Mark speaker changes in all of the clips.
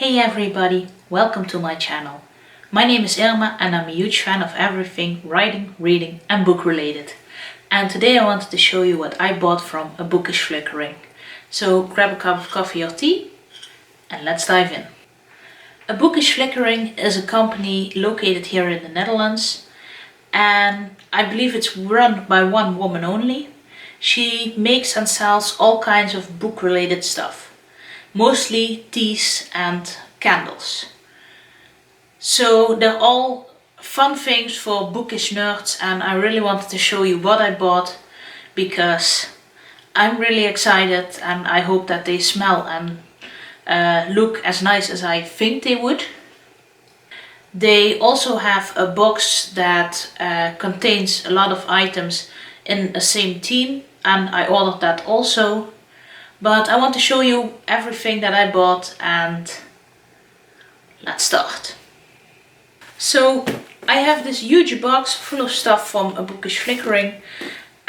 Speaker 1: Hey everybody, welcome to my channel. My name is Irma and I'm a huge fan of everything writing, reading and book related. And today I wanted to show you what I bought from a Bookish Flickering. So grab a cup of coffee or tea and let's dive in. A Bookish Flickering is a company located here in the Netherlands and I believe it's run by one woman only. She makes and sells all kinds of book related stuff. Mostly teas and candles. So they're all fun things for bookish nerds and I really wanted to show you what I bought because I'm really excited and I hope that they smell and look as nice as I think they would. They also have a box that contains a lot of items in the same theme and I ordered that also. But I want to show you everything that I bought and let's start. So I have this huge box full of stuff from a Bookish Flickering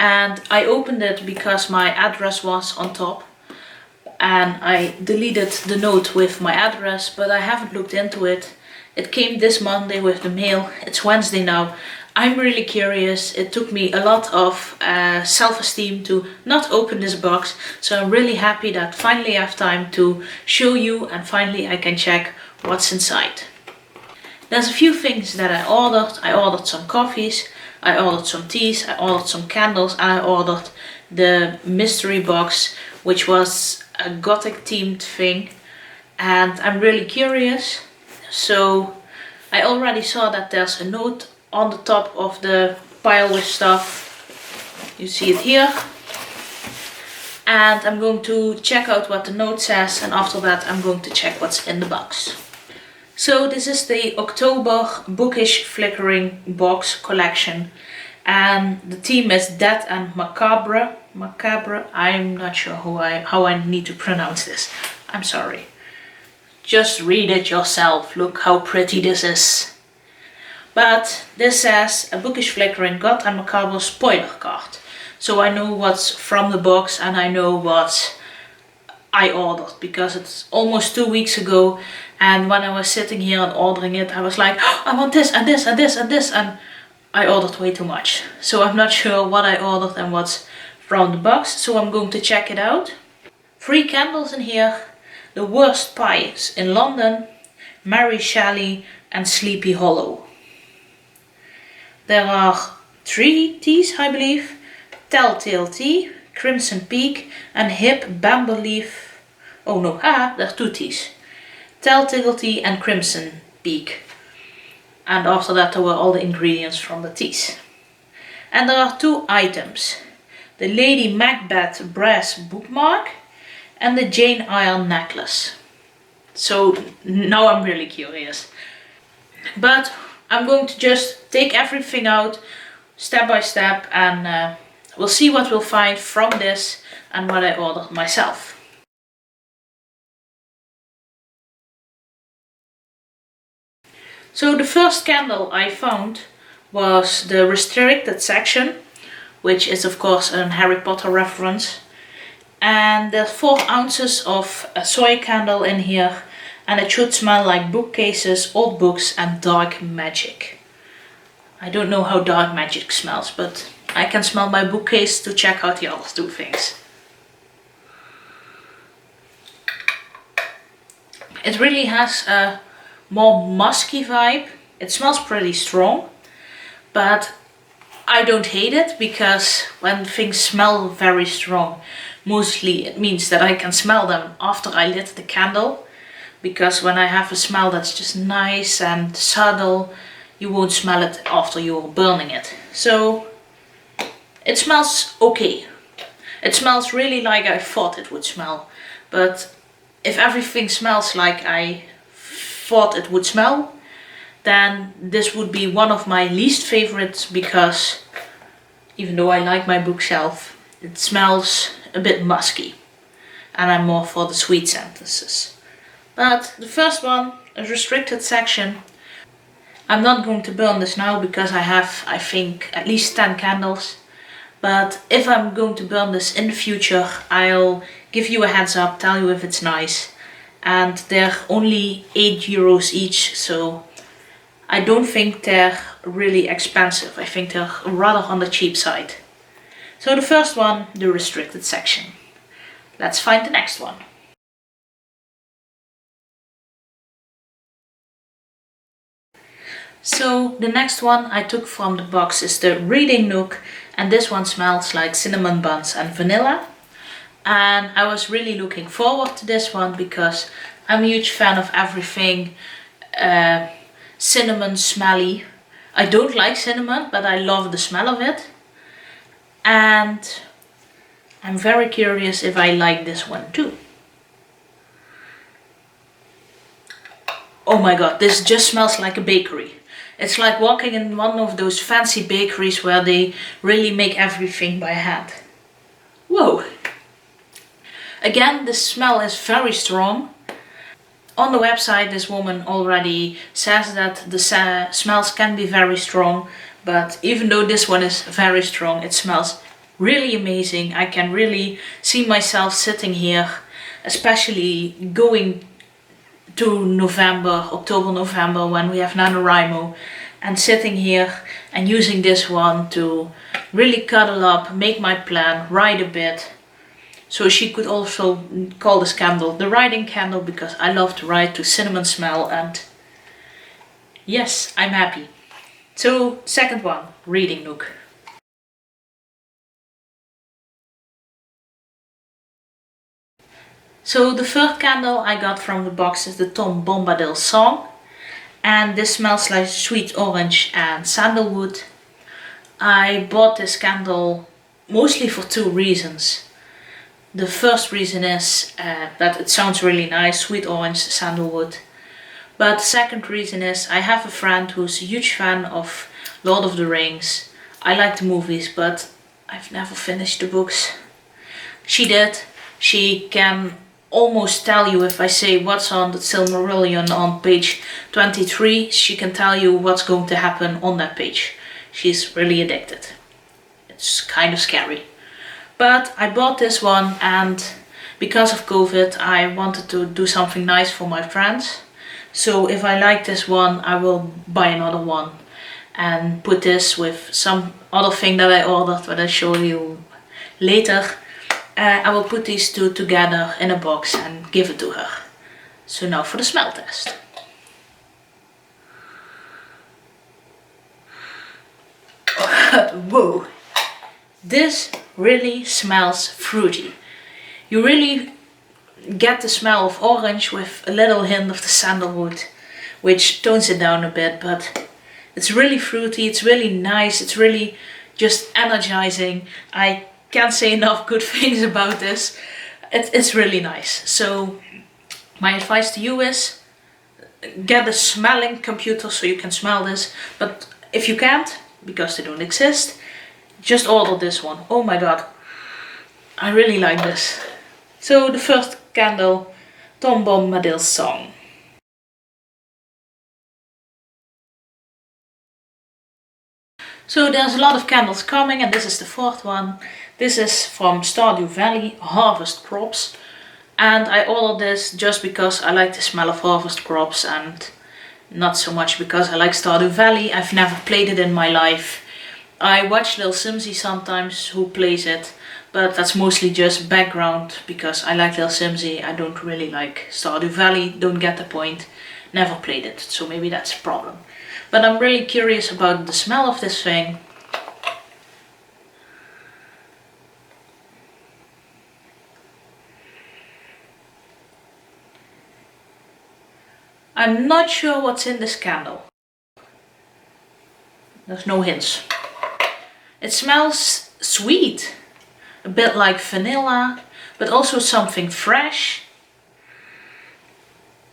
Speaker 1: and I opened it because my address was on top and I deleted the note with my address, but I haven't looked into it. It came this Monday with the mail. It's Wednesday now. I'm really curious. It took me a lot of self-esteem to not open this box, so I'm really happy that finally I have time to show you and finally I can check what's inside. There's a few things that I ordered. I ordered some coffees, I ordered some teas, I ordered some candles and I ordered the mystery box, which was a gothic themed thing, and I'm really curious. So I already saw that there's a note on the top of the pile with stuff. You see it here. And I'm going to check out what the note says and after that I'm going to check what's in the box. So this is the October Bookish Flickering box collection and the theme is Death and Macabre. Macabre, I'm not sure how I need to pronounce this. I'm sorry. Just read it yourself. Look how pretty this is. But this says a Bookish Flickering God and Macabre spoiler card. So I know what's from the box and I know what I ordered because it's almost 2 weeks ago and when I was sitting here and ordering it I was like, oh, I want this and this and this and this, and I ordered way too much. So I'm not sure what I ordered and what's from the box, so I'm going to check it out. 3 candles in here. The Worst Pies in London, Mary Shelley and Sleepy Hollow. There are 3 teas, I believe. Telltale Tea, Crimson Peak and Hip Bamber Leaf. Oh no, there are 2 teas. Telltale Tea and Crimson Peak. And after that there were all the ingredients from the teas. And there are 2 items. The Lady Macbeth brass bookmark and the Jane Eyre necklace. So now I'm really curious. But I'm going to just take everything out step by step and we'll see what we'll find from this and what I ordered myself. So the first candle I found was the restricted section, which is of course a Harry Potter reference. And there's 4 ounces of a soy candle in here and it should smell like bookcases, old books and dark magic. I don't know how dark magic smells, but I can smell my bookcase to check out the other 2 things. It really has a more musky vibe. It smells pretty strong, but I don't hate it because when things smell very strong, mostly it means that I can smell them after I lit the candle, because when I have a smell that's just nice and subtle, you won't smell it after you're burning it. So it smells okay. It smells really like I thought it would smell, but if everything smells like I thought it would smell, then this would be one of my least favorites because even though I like my bookshelf, it smells a bit musky and I'm more for the sweet sentences. But the first one, a restricted section. I'm not going to burn this now because I have, I think, at least 10 candles. But if I'm going to burn this in the future, I'll give you a heads up, tell you if it's nice. and they're only €8 each, so I don't think they're really expensive. I think they're rather on the cheap side. So the first one, the restricted section. Let's find the next one. So the next one I took from the box is the Reading Nook, and this one smells like cinnamon buns and vanilla. And I was really looking forward to this one because I'm a huge fan of everything cinnamon smelly. I don't like cinnamon, but I love the smell of it. And I'm very curious if I like this one too. Oh my god, this just smells like a bakery. It's like walking in one of those fancy bakeries where they really make everything by hand. Whoa! Again, the smell is very strong. On the website, this woman already says that the smells can be very strong, but even though this one is very strong, it smells really amazing. I can really see myself sitting here, especially going to November, October, November, when we have NaNoWriMo, and sitting here and using this one to really cuddle up, make my plan, write a bit. So she could also call this candle the writing candle, because I love to write to cinnamon smell, and yes, I'm happy. So second one, Reading Nook. So the third candle I got from the box is the Tom Bombadil Song, and this smells like sweet orange and sandalwood. I bought this candle mostly for two reasons. The first reason is that it sounds really nice, sweet orange, sandalwood. But the second reason is I have a friend who's a huge fan of Lord of the Rings. I like the movies, but I've never finished the books. She did. She can almost tell you if I say what's on the Silmarillion on page 23, she can tell you what's going to happen on that page. She's really addicted. It's kind of scary. But I bought this one, and because of COVID I wanted to do something nice for my friends. So if I like this one, I will buy another one and put this with some other thing that I ordered, that I'll show you later. I will put these two together in a box and give it to her. So now for the smell test. Whoa! This really smells fruity. You really get the smell of orange with a little hint of the sandalwood, which tones it down a bit, but it's really fruity, it's really nice, it's really just energizing. I can't say enough good things about this. It's really nice. So my advice to you is get a smelling computer so you can smell this, but if you can't, because they don't exist, just order this one. Oh my god, I really like this. So the first candle, Tom Bombadil's Song. So there's a lot of candles coming, and this is the fourth one. This is from Stardew Valley, Harvest Crops. And I ordered this just because I like the smell of harvest crops, and not so much because I like Stardew Valley. I've never played it in my life. I watch Lil Simsy sometimes who plays it, but that's mostly just background because I like Lil Simsy. I don't really like Stardew Valley, don't get the point. Never played it, so maybe that's a problem. But I'm really curious about the smell of this thing. I'm not sure what's in this candle. There's no hints. It smells sweet, a bit like vanilla, but also something fresh,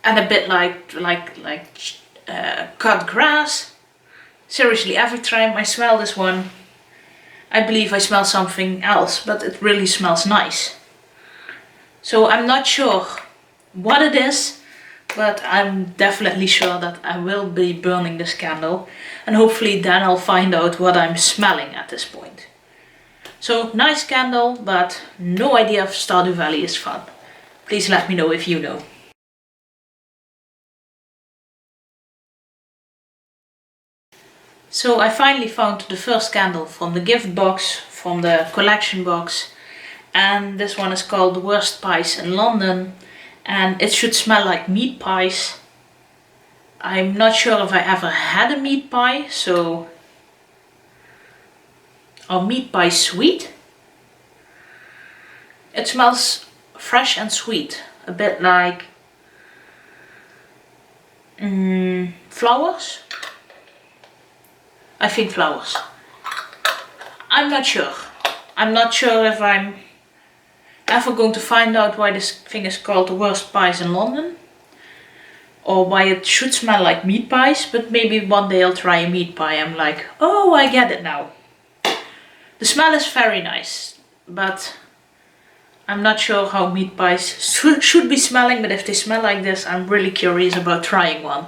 Speaker 1: and a bit like cut grass. Seriously, every time I smell this one, I believe I smell something else, but it really smells nice. So I'm not sure what it is, but I'm definitely sure that I will be burning this candle, and hopefully then I'll find out what I'm smelling at this point. So nice candle, but no idea if Stardew Valley is fun. Please let me know if you know. So I finally found the first candle from the gift box, from the collection box, and this one is called The Worst Pies in London, and it should smell like meat pies. I'm not sure if I ever had a meat pie, so... Are meat pies sweet? It smells fresh and sweet, a bit like flowers. I think flowers. I'm not sure. I'm not sure if I'm ever going to find out why this thing is called The Worst Pies in London, or why it should smell like meat pies, but maybe one day I'll try a meat pie. I'm like, oh, I get it now. The smell is very nice, but I'm not sure how meat pies should be smelling, but if they smell like this, I'm really curious about trying one.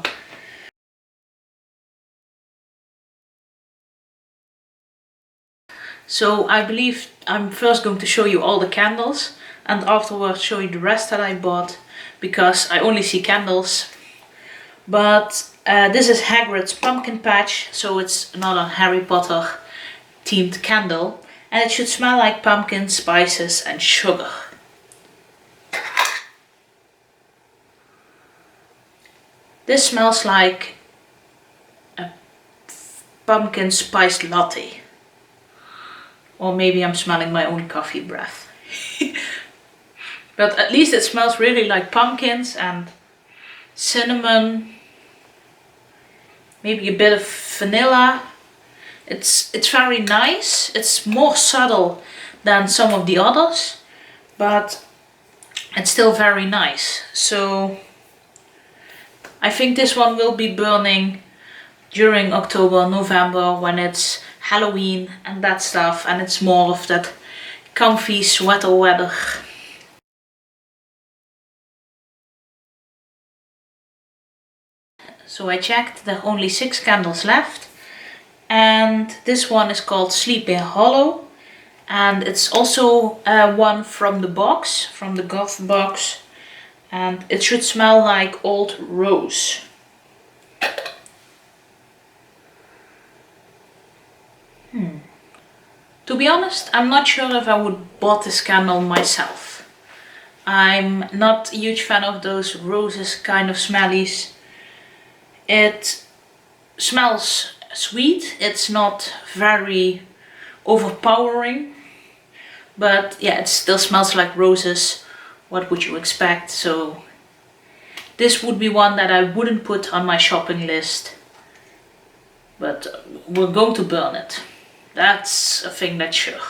Speaker 1: So I believe I'm first going to show you all the candles and afterwards show you the rest that I bought, because I only see candles. But this is Hagrid's Pumpkin Patch, so it's another Harry Potter themed candle, and it should smell like pumpkin, spices and sugar. This smells like a pumpkin spice latte. Or maybe I'm smelling my own coffee breath. But at least it smells really like pumpkins and cinnamon. Maybe a bit of vanilla. It's very nice. It's more subtle than some of the others, but it's still very nice. So I think this one will be burning during October, November, when it's Halloween and that stuff, and it's more of that comfy sweater weather. So I checked, there are only 6 candles left, and this one is called Sleepy Hollow, and it's also one from the box, from the goth box, and it should smell like old rose. To be honest, I'm not sure if I would bought this candle myself. I'm not a huge fan of those roses kind of smellies. It smells sweet, it's not very overpowering, but yeah, it still smells like roses. What would you expect? So this would be one that I wouldn't put on my shopping list, but we're going to burn it. That's a thing that's sure.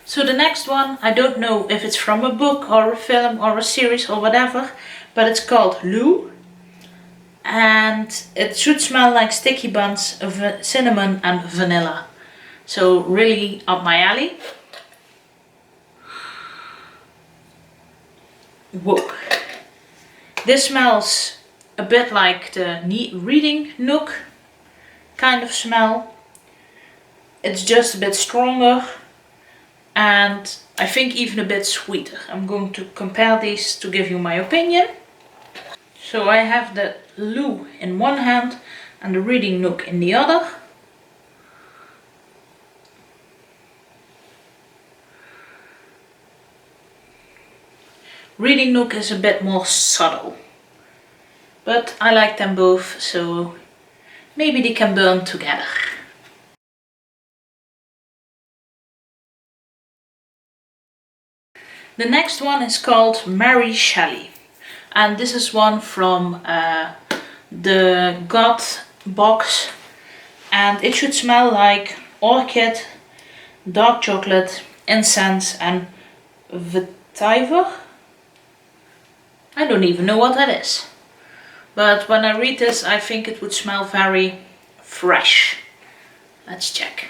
Speaker 1: So the next one, I don't know if it's from a book or a film or a series or whatever, but it's called Lou. And it should smell like sticky buns of cinnamon and vanilla. So really up my alley. Whoa. This smells a bit like the reading nook kind of smell. It's just a bit stronger and I think even a bit sweeter. I'm going to compare these to give you my opinion. So I have the Lou in one hand and the reading nook in the other. Reading nook is a bit more subtle, but I like them both, so maybe they can burn together. The next one is called Mary Shelley, and this is one from the God box, and it should smell like orchid, dark chocolate, incense and vetiver. I don't even know what that is. But when I read this, I think it would smell very fresh. Let's check.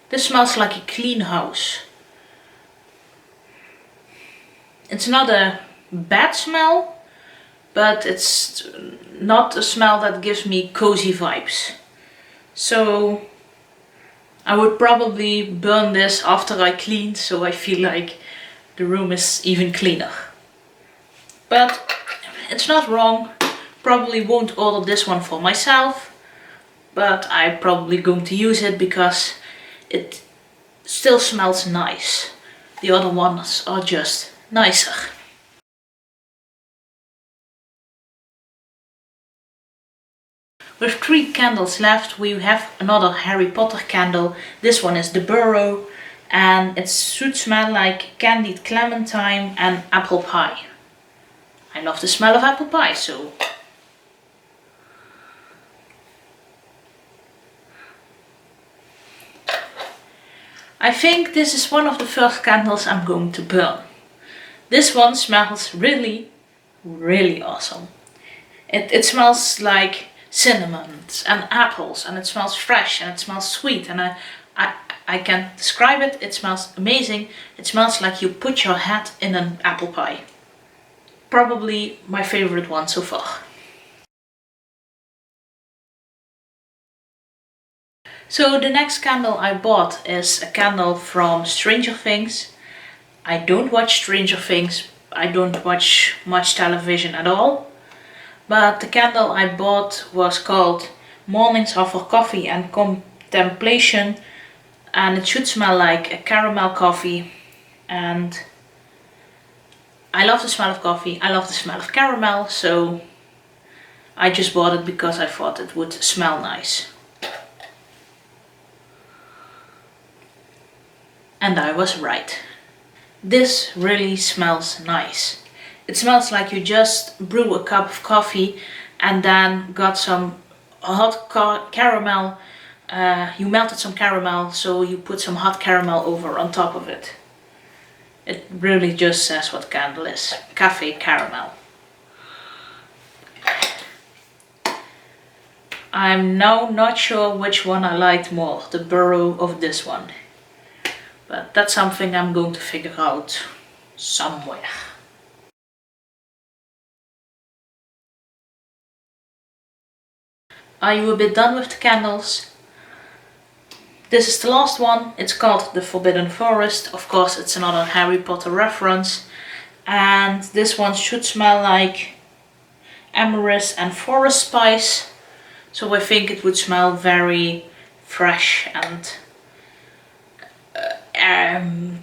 Speaker 1: This smells like a clean house. It's not a bad smell, but it's not a smell that gives me cozy vibes. So I would probably burn this after I clean, so I feel like the room is even cleaner. But it's not wrong. Probably won't order this one for myself, but I'm probably going to use it because it still smells nice. The other ones are just nicer. With 3 candles left, we have another Harry Potter candle. This one is the Burrow, and it should smell like candied clementine and apple pie. I love the smell of apple pie, so... I think this is one of the first candles I'm going to burn. This one smells really, really awesome. It smells like cinnamon and apples, and it smells fresh and it smells sweet, and I can't describe it. It smells amazing. It smells like you put your head in an apple pie. Probably my favorite one so far. So the next candle I bought is a candle from Stranger Things. I don't watch Stranger Things. I don't watch much television at all. But the candle I bought was called Mornings Offer Coffee and Contemplation, and it should smell like a caramel coffee, and I love the smell of coffee, I love the smell of caramel, so I just bought it because I thought it would smell nice. And I was right. This really smells nice. It smells like you just brew a cup of coffee and then got some hot caramel. You melted some caramel, so you put some hot caramel over on top of it. It really just says what candle is. Cafe caramel. I'm now not sure which one I liked more, the Burrow or this one. But that's something I'm going to figure out somewhere. Are you a bit done with the candles? This is the last one. It's called The Forbidden Forest. Of course, it's another Harry Potter reference. And this one should smell like ambergris and forest spice. So I think it would smell very fresh and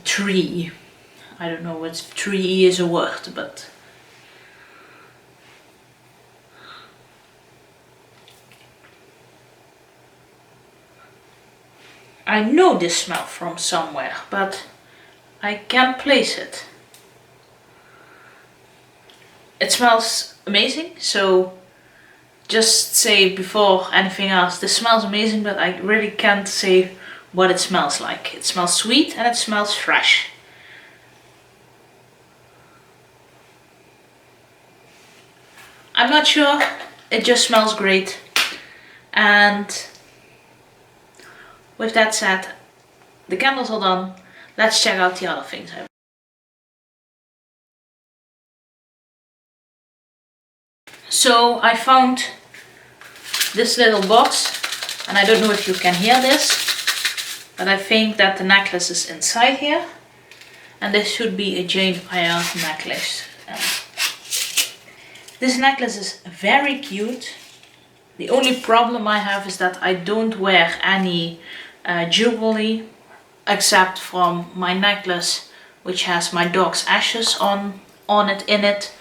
Speaker 1: tree. I don't know if tree is a word, but... I know this smell from somewhere, but I can't place it. It smells amazing, so just say before anything else, this smells amazing, but I really can't say what it smells like. It smells sweet and it smells fresh. I'm not sure, it just smells great. And with that said, the candles are done. Let's check out the other things. So I found this little box, and I don't know if you can hear this, but I think that the necklace is inside here, and this should be a Jane Eyre necklace. This necklace is very cute. The only problem I have is that I don't wear any jewelry except from my necklace, which has my dog's ashes on it, in it,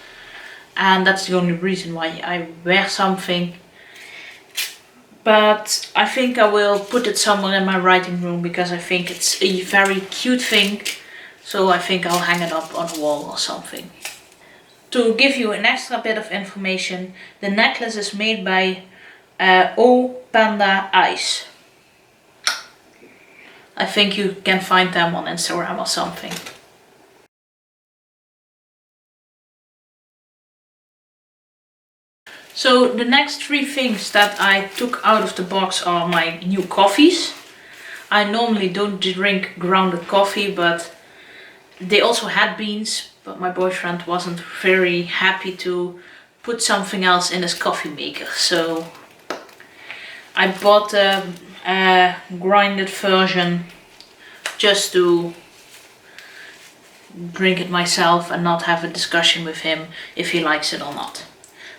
Speaker 1: and that's the only reason why I wear something. But I think I will put it somewhere in my writing room because I think it's a very cute thing, so I think I'll hang it up on a wall or something. To give you an extra bit of information, the necklace is made by O Panda Ice. I think you can find them on Instagram or something. So the next 3 things that I took out of the box are my new coffees. I normally don't drink grounded coffee, but they also had beans, but my boyfriend wasn't very happy to put something else in his coffee maker, so I bought grinded version just to drink it myself and not have a discussion with him if he likes it or not.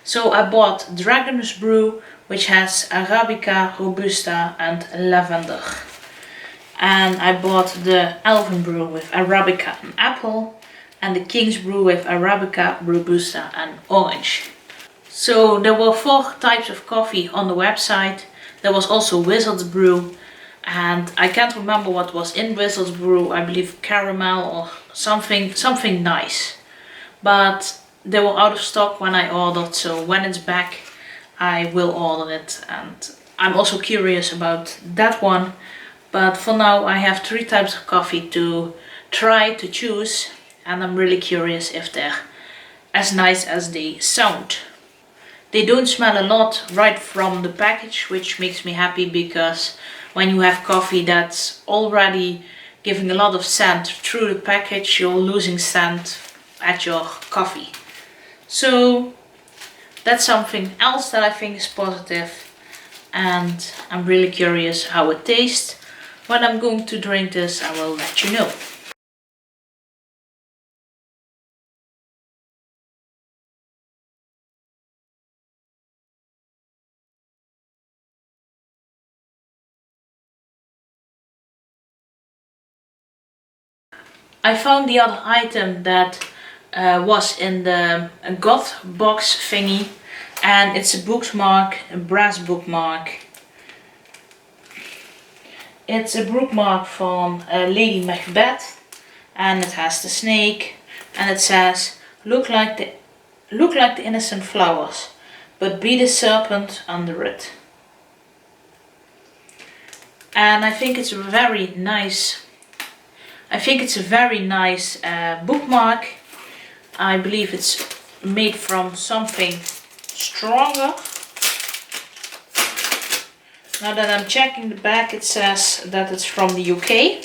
Speaker 1: So I bought Dragon's Brew, which has Arabica, Robusta and Lavender. And I bought the Elven Brew with Arabica and Apple, and the King's Brew with Arabica, Robusta and Orange. So there were 4 types of coffee on the website. There was also Wizard's Brew, and I can't remember what was in Wizard's Brew. I believe caramel or something nice. But they were out of stock when I ordered, so when it's back I will order it, and I'm also curious about that one. But for now I have 3 types of coffee to try to choose, and I'm really curious if they're as nice as they sound. They don't smell a lot right from the package, which makes me happy, because when you have coffee that's already giving a lot of scent through the package, you're losing scent at your coffee. So that's something else that I think is positive, and I'm really curious how it tastes. When I'm going to drink this, I will let you know. I found the other item that was in the goth box thingy, and it's a bookmark, a brass bookmark. It's a bookmark from Lady Macbeth, and it has the snake, and it says, look like the innocent flowers, but be the serpent under it. And I think it's a very nice bookmark. I believe it's made from something stronger. Now that I'm checking the back, it says that it's from the UK.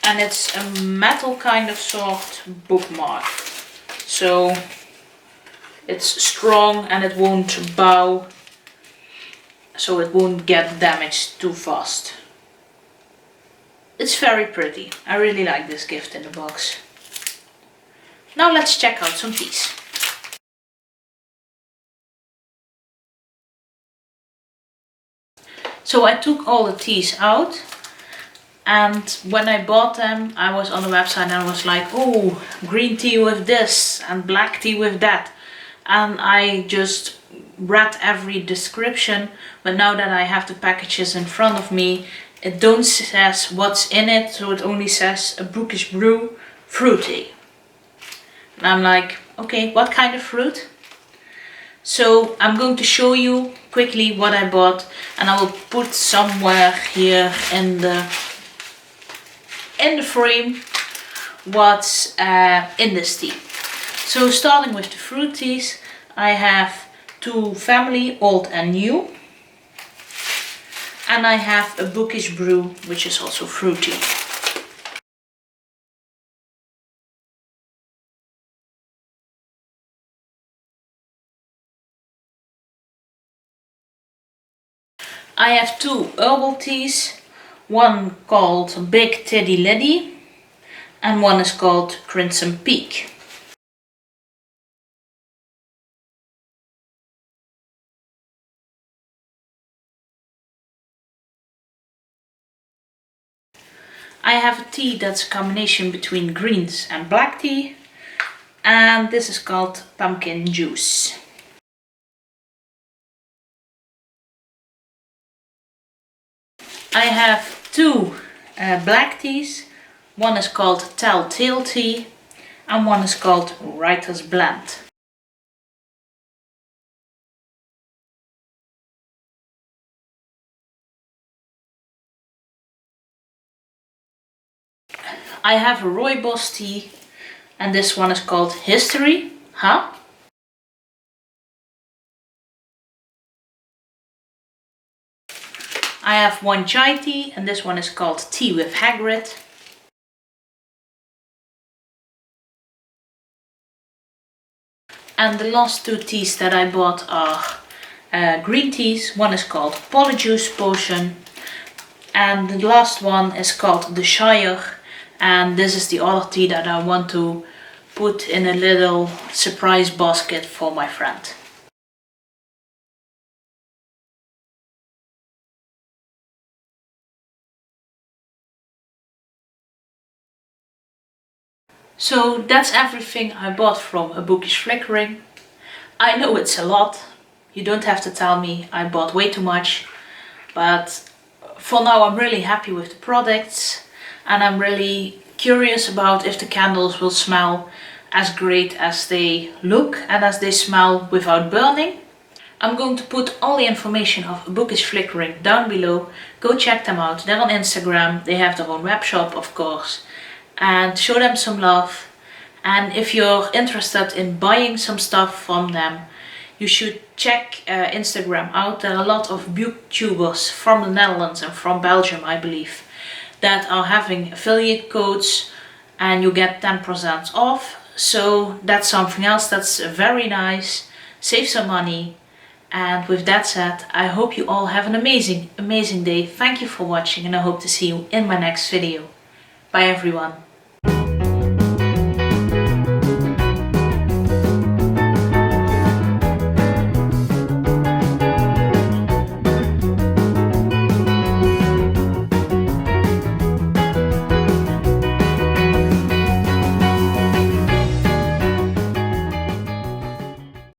Speaker 1: And it's a metal kind of sort bookmark. So it's strong and it won't bow, so it won't get damaged too fast. It's very pretty. I really like this gift in the box. Now let's check out some teas. So I took all the teas out, and when I bought them I was on the website and I was like, oh, green tea with this and black tea with that, and I just read every description. But now that I have the packages in front of me, it don't says what's in it, so it only says a Bookish Brew fruity. And I'm like, okay, what kind of fruit? So I'm going to show you quickly what I bought, and I will put somewhere here in the frame what's in this tea. So starting with the fruities, I have 2 family, old and new. And I have a Bookish Brew, which is also fruity. I have 2 herbal teas, one called Big Tiddy Liddy and one is called Crimson Peak. I have a tea that's a combination between greens and black tea, and this is called Pumpkin Juice. I have 2 black teas, one is called Telltale Tea and one is called Writer's Blend. I have a rooibos tea, and this one is called History, huh? I have one chai tea, and this one is called Tea with Hagrid. And the last 2 teas that I bought are green teas. One is called Polyjuice Potion, and the last one is called the Shire, and this is the other tea that I want to put in a little surprise basket for my friend. So that's everything I bought from a Bookish Flickering. I know it's a lot. You don't have to tell me I bought way too much, but for now I'm really happy with the products, and I'm really curious about if the candles will smell as great as they look and as they smell without burning. I'm going to put all the information of Bookish Flickering down below. Go check them out. They're on Instagram. They have their own web shop, of course, and show them some love. And if you're interested in buying some stuff from them, you should check Instagram out. There are a lot of booktubers from the Netherlands and from Belgium, I believe, that are having affiliate codes, and you get 10% off. So that's something else that's very nice. Save some money. And with that said, I hope you all have an amazing day. Thank you for watching, and I hope to see you in my next video. Bye everyone.